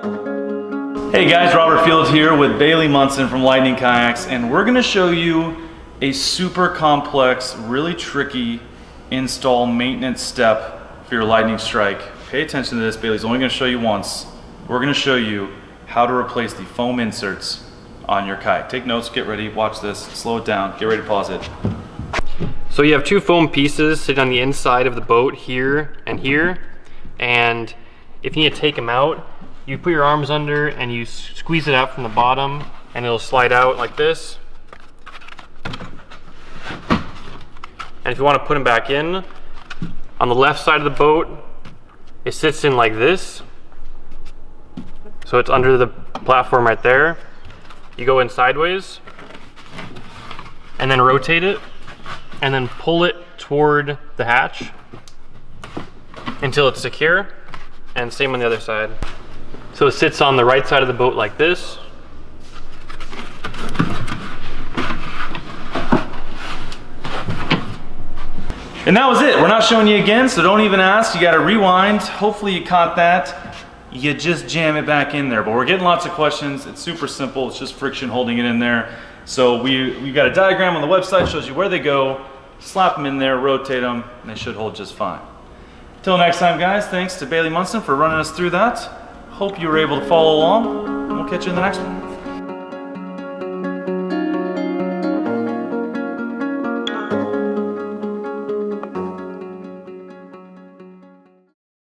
Hey guys, Robert Field here with Bailey Munson from Lightning Kayaks, and we're going to show you a super complex, really tricky install maintenance step for your Lightning Strike. Pay attention to this. Bailey's only going to show you once. We're going to show you how to replace the foam inserts on your kayak. Take notes, get ready, watch this, slow it down, get ready to pause it. So you have two foam pieces sitting on the inside of the boat here, and if you need to take them out, you put your arms under and you squeeze it out from the bottom and it'll slide out like this. And if you want to put them back in, on the left side of the boat, it sits in like this. So it's under the platform right there. You go in sideways and then rotate it and then pull it toward the hatch until it's secure, and same on the other side. So it sits on the right side of the boat like this. And that was it. We're not showing you again, so don't even ask. You got to rewind. Hopefully you caught that. You just jam it back in there. But we're getting lots of questions. It's super simple. It's just friction holding it in there. So we've got a diagram on the website, shows you where they go. Slap them in there, rotate them, and they should hold just fine. Till next time, guys, thanks to Bailey Munson for running us through that. Hope you were able to follow along, and we'll catch you in the next one.